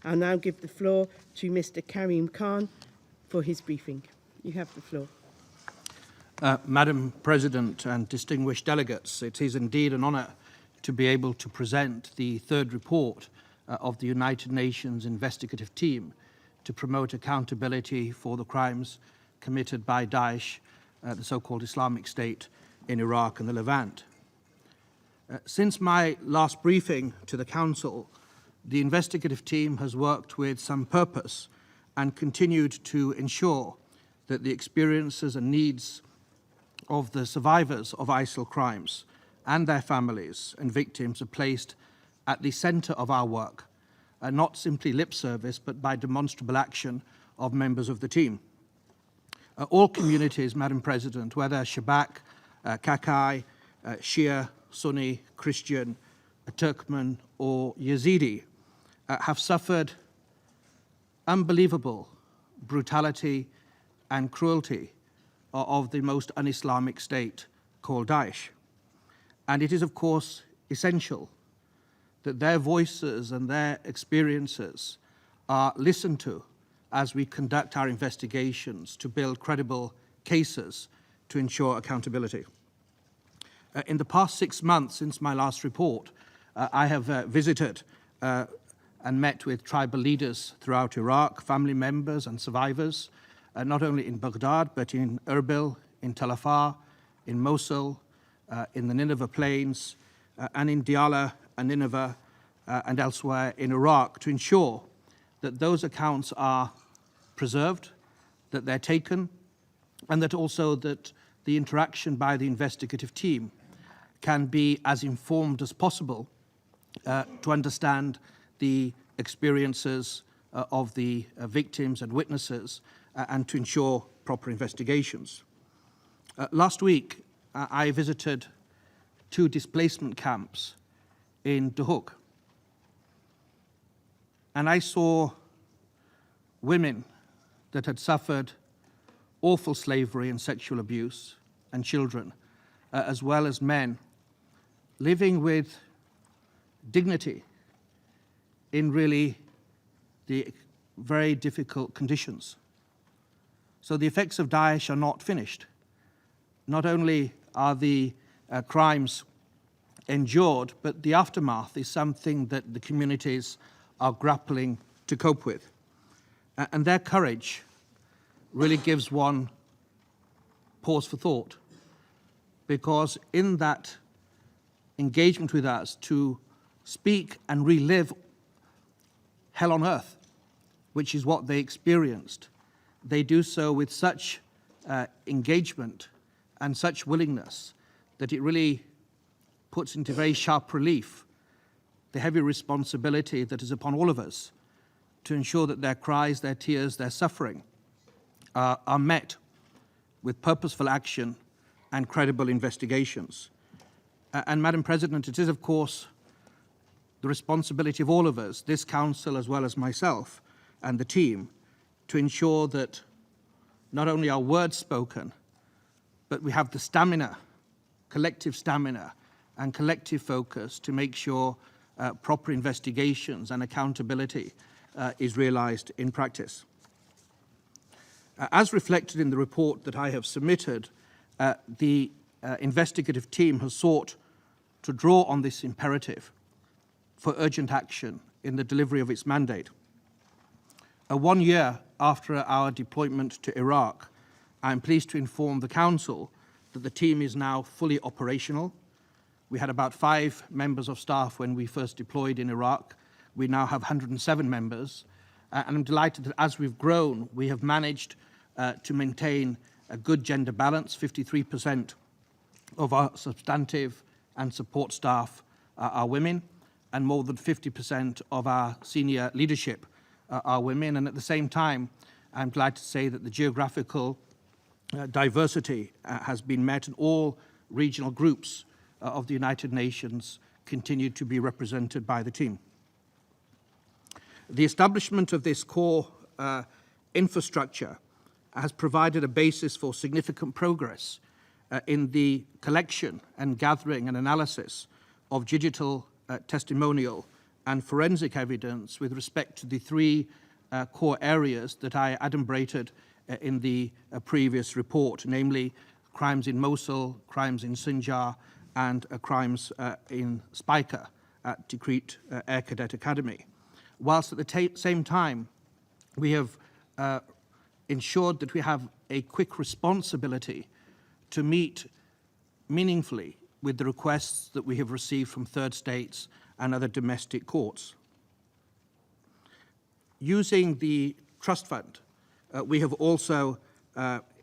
I'll now give the floor to Mr. Karim Khan for his briefing. You have the floor. Madam President and distinguished delegates, it is indeed an honour to be able to present the third report of the United Nations Investigative Team to promote accountability for the crimes committed by Daesh, the so-called Islamic State in Iraq and the Levant. Since my last briefing to the Council, the investigative team has worked with some purpose and continued to ensure that the experiences and needs of the survivors of ISIL crimes and their families and victims are placed at the centre of our work, not simply lip service, but by demonstrable action of members of the team. All communities, Madam President, whether Shabak, Kakai, Shia, Sunni, Christian, Turkmen or Yazidi, have suffered unbelievable brutality and cruelty of the most un-Islamic state called Daesh. And it is, of course, essential that their voices and their experiences are listened to as we conduct our investigations to build credible cases to ensure accountability. In the past 6 months since my last report, I have visited and met with tribal leaders throughout Iraq, family members and survivors, not only in Baghdad, but in Erbil, in Tel Afar, in Mosul, in the Nineveh Plains, and in Diyala and Nineveh, and elsewhere in Iraq, to ensure that those accounts are preserved, that they're taken, and that also that the interaction by the investigative team can be as informed as possible to understand the experiences of the victims and witnesses and to ensure proper investigations. Last week, I visited 2 displacement camps in Duhok, and I saw women that had suffered awful slavery and sexual abuse, and children, as well as men, living with dignity in really the very difficult conditions. So the effects of Daesh are not finished. Not only are the crimes endured, but the aftermath is something that the communities are grappling to cope with. And their courage really gives one pause for thought, because in that engagement with us to speak and relive hell on earth, which is what they experienced, they do so with such engagement and such willingness that it really puts into very sharp relief the heavy responsibility that is upon all of us to ensure that their cries, their tears, their suffering are met with purposeful action and credible investigations. And Madam President, it is, of course, the responsibility of all of us, this Council as well as myself and the team, to ensure that not only are words spoken, but we have the stamina, collective stamina and collective focus to make sure proper investigations and accountability is realized in practice. As reflected in the report that I have submitted, the investigative team has sought to draw on this imperative for urgent action in the delivery of its mandate. 1 year after our deployment to Iraq, I am pleased to inform the Council that the team is now fully operational. We had about 5 members of staff when we first deployed in Iraq. We now have 107 members. And I'm delighted that as we've grown, we have managed to maintain a good gender balance. 53% of our substantive and support staff are women, and more than 50% of our senior leadership are women. And at the same time, I'm glad to say that the geographical diversity has been met, and all regional groups of the United Nations continue to be represented by the team. The establishment of this core infrastructure has provided a basis for significant progress in the collection and gathering and analysis of digital testimonial and forensic evidence with respect to the three core areas that I adumbrated in the previous report, namely crimes in Mosul, crimes in Sinjar, and crimes in Speicher at Tikrit Air Cadet Academy. Whilst at the same time, we have ensured that we have a quick responsibility to meet meaningfully with the requests that we have received from third states and other domestic courts. Using the trust fund, we have also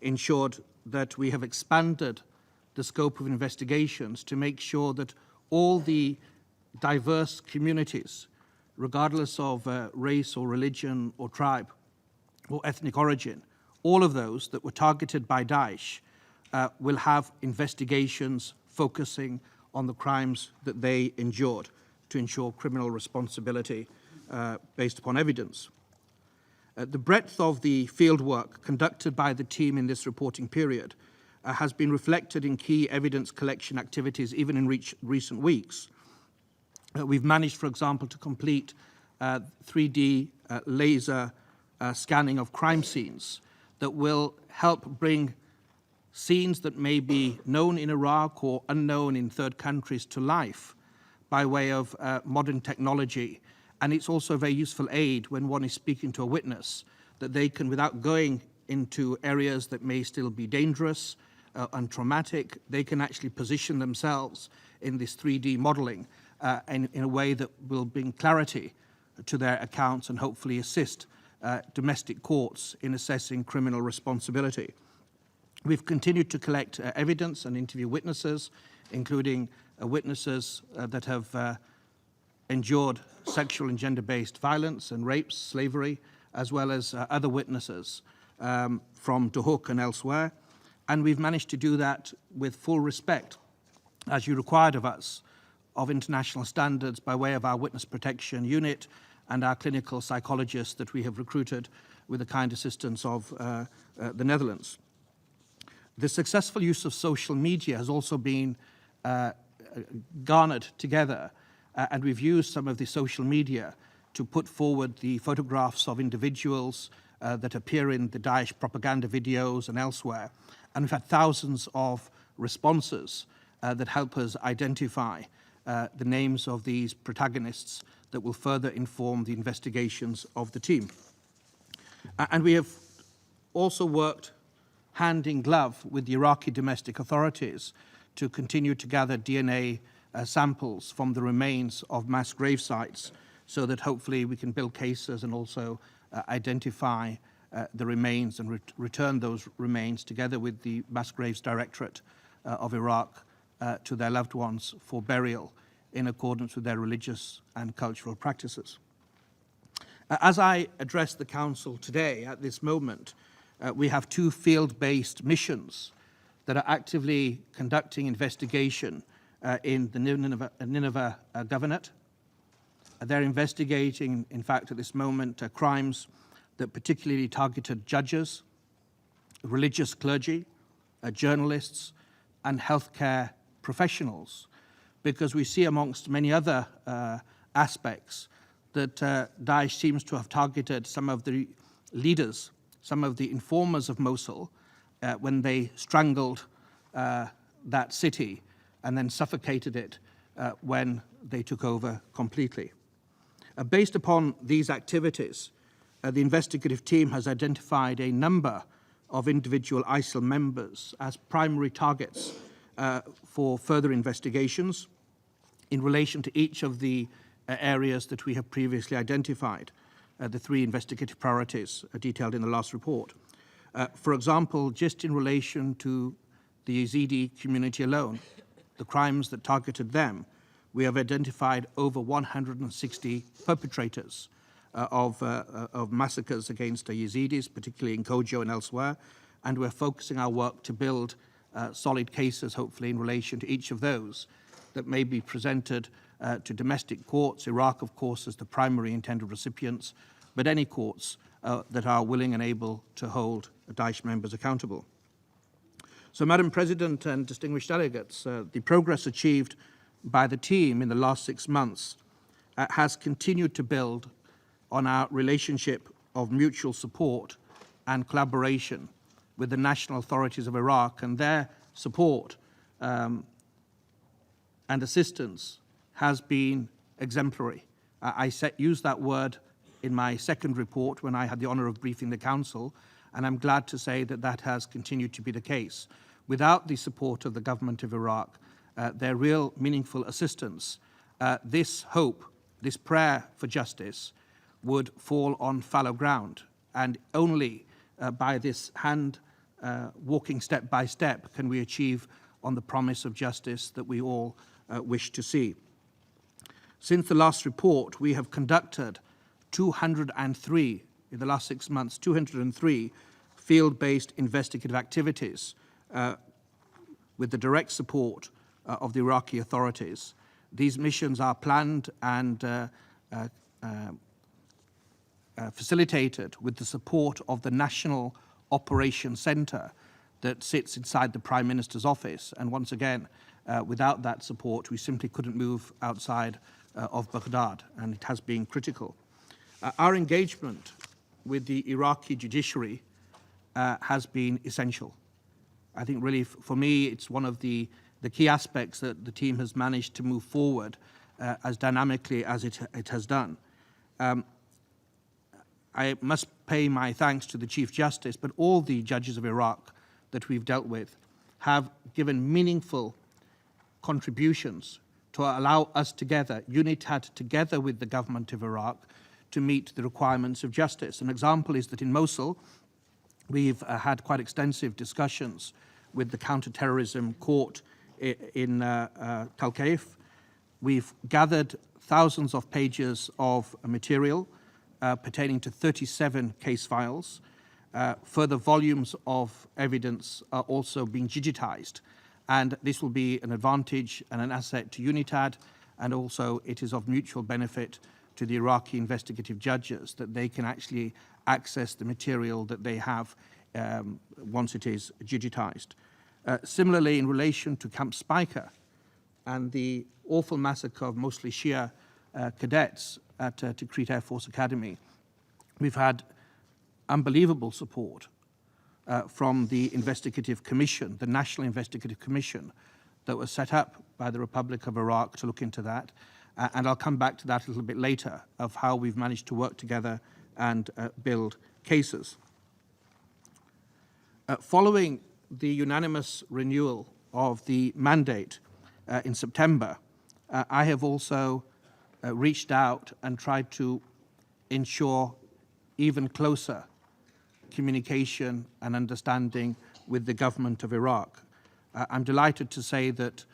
ensured that we have expanded the scope of investigations to make sure that all the diverse communities, regardless of race or religion or tribe or ethnic origin, all of those that were targeted by Daesh will have investigations focusing on the crimes that they endured to ensure criminal responsibility based upon evidence. The breadth of the fieldwork conducted by the team in this reporting period has been reflected in key evidence collection activities even in recent weeks. We've managed, for example, to complete 3D laser scanning of crime scenes that will help bring scenes that may be known in Iraq or unknown in third countries to life by way of modern technology. And it's also a very useful aid when one is speaking to a witness, that they can, without going into areas that may still be dangerous and traumatic, they can actually position themselves in this 3D modeling in a way that will bring clarity to their accounts and hopefully assist domestic courts in assessing criminal responsibility. We've continued to collect evidence and interview witnesses, including witnesses that have endured sexual and gender-based violence and rapes, slavery, as well as other witnesses from Duhok and elsewhere. And we've managed to do that with full respect, as you required of us, of international standards by way of our witness protection unit and our clinical psychologists that we have recruited with the kind assistance of the Netherlands. The successful use of social media has also been garnered together, and we've used some of the social media to put forward the photographs of individuals that appear in the Daesh propaganda videos and elsewhere. And we've had thousands of responses that help us identify the names of these protagonists that will further inform the investigations of the team. And we have also worked hand in glove with the Iraqi domestic authorities to continue to gather DNA samples from the remains of mass grave sites so that hopefully we can build cases and also identify the remains and return those remains together with the Mass Graves Directorate of Iraq to their loved ones for burial in accordance with their religious and cultural practices. As I address the Council today, at this moment, we have two field-based missions that are actively conducting investigation in the Nineveh Governorate. They're investigating, in fact, at this moment, crimes that particularly targeted judges, religious clergy, journalists, and healthcare professionals, because we see amongst many other aspects that Daesh seems to have targeted some of the leaders, some of the informers of Mosul when they strangled that city and then suffocated it when they took over completely. Based upon these activities, the investigative team has identified a number of individual ISIL members as primary targets for further investigations in relation to each of the areas that we have previously identified, the three investigative priorities detailed in the last report. For example, just in relation to the Yazidi community alone, the crimes that targeted them, we have identified over 160 perpetrators of massacres against the Yazidis, particularly in Kojo and elsewhere, and we're focusing our work to build solid cases, hopefully, in relation to each of those that may be presented to domestic courts, Iraq, of course, as the primary intended recipients, but any courts that are willing and able to hold Daesh members accountable. So, Madam President and distinguished delegates, the progress achieved by the team in the last 6 months has continued to build on our relationship of mutual support and collaboration with the national authorities of Iraq, and their support and assistance has been exemplary. I used that word in my second report when I had the honour of briefing the Council, and I'm glad to say that that has continued to be the case. Without the support of the government of Iraq, their real meaningful assistance, this hope, this prayer for justice would fall on fallow ground, and only by this hand walking step by step can we achieve on the promise of justice that we all wish to see. Since the last report, we have conducted 203, in the last 6 months, 203 field-based investigative activities with the direct support of the Iraqi authorities. These missions are planned and facilitated with the support of the National Operations Centre that sits inside the Prime Minister's office. And once again, without that support, we simply couldn't move outside of Baghdad, and it has been critical. Our engagement with the Iraqi judiciary has been essential. I think really for me, it's one of the key aspects that the team has managed to move forward as dynamically as it has done. I must pay my thanks to the Chief Justice, but all the judges of Iraq that we've dealt with have given meaningful contributions to allow us together, UNITAD together with the government of Iraq, to meet the requirements of justice. An example is that in Mosul, we've had quite extensive discussions with the counter-terrorism court in Talkaif. We've gathered thousands of pages of material pertaining to 37 case files. Further volumes of evidence are also being digitized, and this will be an advantage and an asset to UNITAD, and also it is of mutual benefit to the Iraqi investigative judges that they can actually access the material that they have once it is digitized. Similarly, in relation to Camp Spiker and the awful massacre of mostly Shia cadets at Tikrit Air Force Academy, we've had unbelievable support from the Investigative Commission, the National Investigative Commission that was set up by the Republic of Iraq to look into that. And I'll come back to that a little bit later, of how we've managed to work together and build cases. Following the unanimous renewal of the mandate in September, I have also reached out and tried to ensure even closer communication and understanding with the government of Iraq. I'm delighted to say that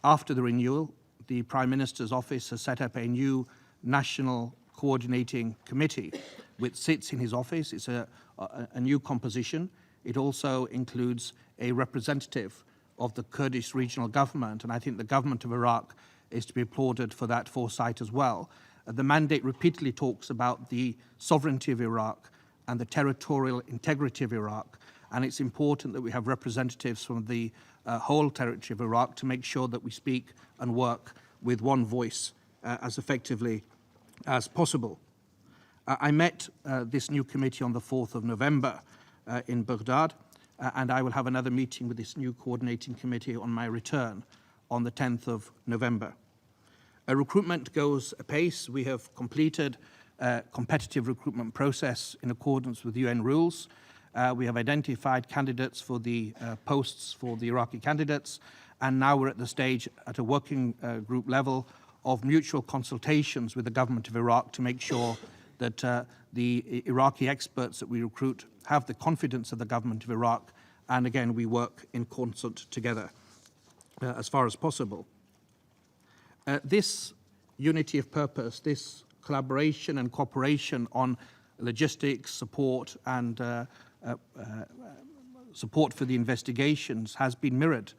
after the renewal, the Prime Minister's office has set up a new national coordinating committee which sits in his office. It's a new composition. It also includes a representative of the Kurdish regional government, and I think the government of Iraq is to be applauded for that foresight as well. The mandate repeatedly talks about the sovereignty of Iraq and the territorial integrity of Iraq, and it's important that we have representatives from the whole territory of Iraq to make sure that we speak and work with one voice as effectively as possible. I met this new committee on the 4th of November in Baghdad, and I will have another meeting with this new coordinating committee on my return on the 10th of November. Recruitment goes apace. We have completed a competitive recruitment process in accordance with UN rules. We have identified candidates for the posts for the Iraqi candidates, and now we're at the stage at a working group level of mutual consultations with the government of Iraq to make sure that the Iraqi experts that we recruit have the confidence of the government of Iraq, and again, we work in concert together as far as possible. This unity of purpose, this collaboration and cooperation on logistics, support, and support for the investigations has been mirrored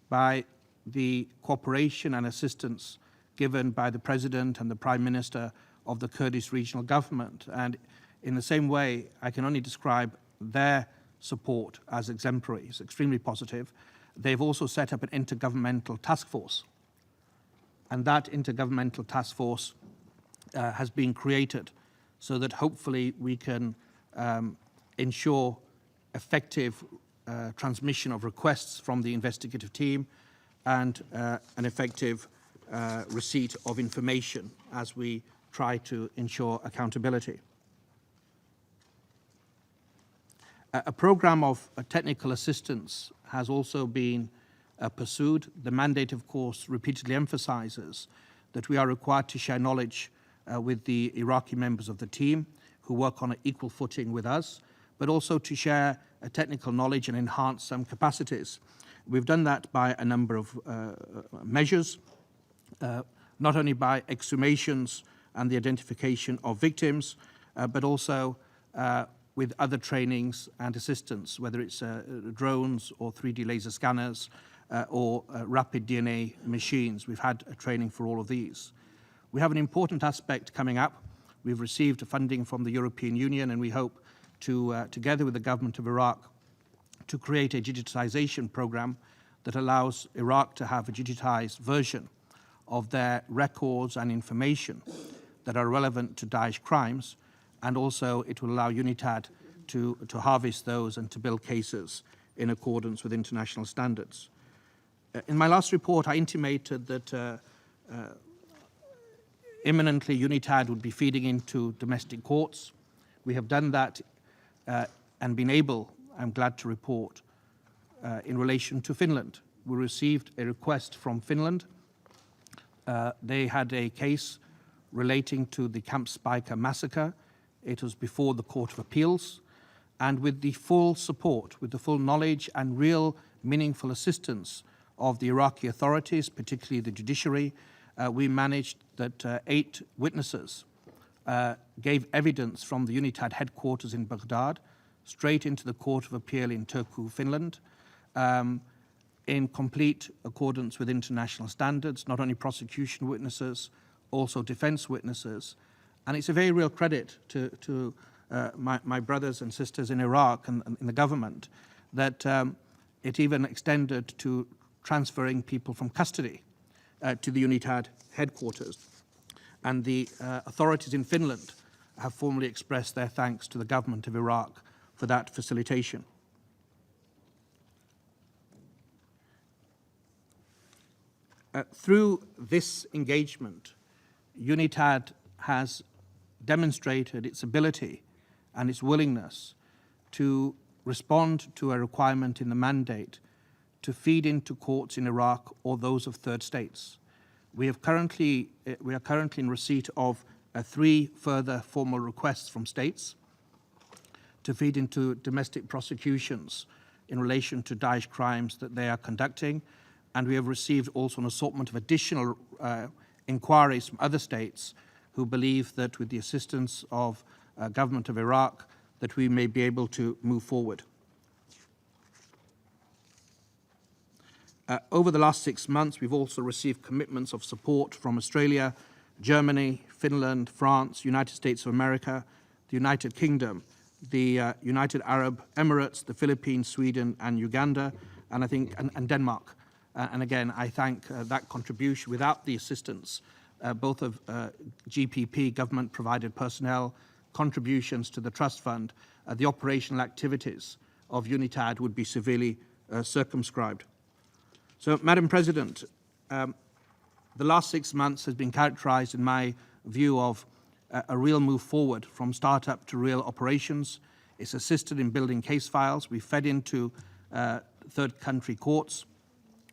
by the cooperation and assistance given by the President and the Prime Minister of the Kurdish regional government. And in the same way, I can only describe their support as exemplary. It's extremely positive. They've also set up an intergovernmental task force and that intergovernmental task force has been created so that hopefully we can ensure effective transmission of requests from the investigative team and an effective receipt of information as we try to ensure accountability. A program of technical assistance has also been pursued. The mandate, of course, repeatedly emphasizes that we are required to share knowledge with the Iraqi members of the team who work on an equal footing with us, but also to share technical knowledge and enhance some capacities. We've done that by a number of measures, not only by exhumations and the identification of victims, but also with other trainings and assistance, whether it's drones or 3D laser scanners or rapid DNA machines. We've had training for all of these. We have an important aspect coming up. We've received funding from the European Union, and we hope to, together with the government of Iraq, to create a digitization program that allows Iraq to have a digitized version of their records and information that are relevant to Daesh crimes, and also it will allow UNITAD to harvest those and to build cases in accordance with international standards. In my last report, I intimated that imminently UNITAD would be feeding into domestic courts. We have done that and been able, I'm glad to report, in relation to Finland. We received a request from Finland. They had a case relating to the Camp Speicher massacre. It was before the Court of Appeals, and with the full support, with the full knowledge and real meaningful assistance of the Iraqi authorities, particularly the judiciary, we managed that 8 witnesses gave evidence from the UNITAD headquarters in Baghdad straight into the Court of Appeal in Turku, Finland, in complete accordance with international standards, not only prosecution witnesses, also defense witnesses. And it's a very real credit to my brothers and sisters in Iraq and in the government that it even extended to transferring people from custody to the UNITAD headquarters. And the authorities in Finland have formally expressed their thanks to the government of Iraq for that facilitation. Through this engagement, UNITAD has demonstrated its ability and its willingness to respond to a requirement in the mandate to feed into courts in Iraq or those of third states. We are currently in receipt of 3 further formal requests from states to feed into domestic prosecutions in relation to Daesh crimes that they are conducting, and we have received also an assortment of additional inquiries from other states who believe that with the assistance of government of Iraq that we may be able to move forward. Over the last 6 months, we've also received commitments of support from Australia, Germany, Finland, France, United States of America, the United Kingdom, the United Arab Emirates, the Philippines, Sweden, and Uganda, and I think and Denmark. And again, I thank that contribution. Without the assistance, both of GPP, government-provided personnel, contributions to the trust fund, the operational activities of UNITAD would be severely circumscribed. So, Madam President, the last 6 months has been characterized, in my view, of a real move forward from startup to real operations. It's assisted in building case files. We fed into third country courts.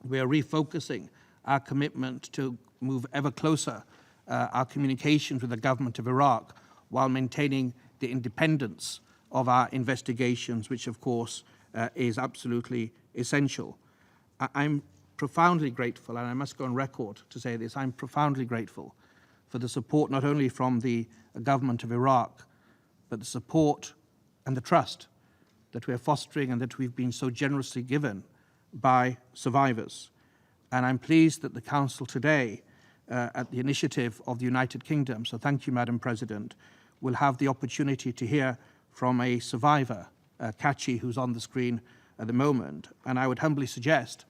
We are refocusing our commitment to move ever closer our communications with the government of Iraq while maintaining the independence of our investigations, which of course is absolutely essential. I'm profoundly grateful, and I must go on record to say this, I'm profoundly grateful for the support not only from the government of Iraq, but the support and the trust that we're fostering and that we've been so generously given by survivors. And I'm pleased that the Council today, at the initiative of the United Kingdom, so thank you, Madam President, will have the opportunity to hear from a survivor, Kachi, who's on the screen at the moment. And I would humbly suggest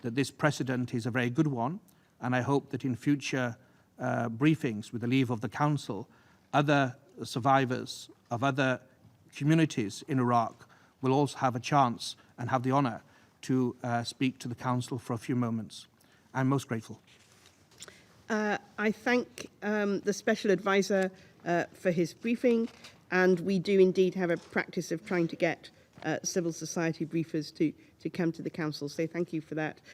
that this precedent is a very good one, And I hope that in future briefings, with the leave of the Council, other survivors of other communities in Iraq will also have a chance and have the honour to speak to the Council for a few moments. I'm most grateful. I thank the Special Advisor for his briefing, and we do indeed have a practice of trying to get civil society briefers to come to the Council, so thank you for that.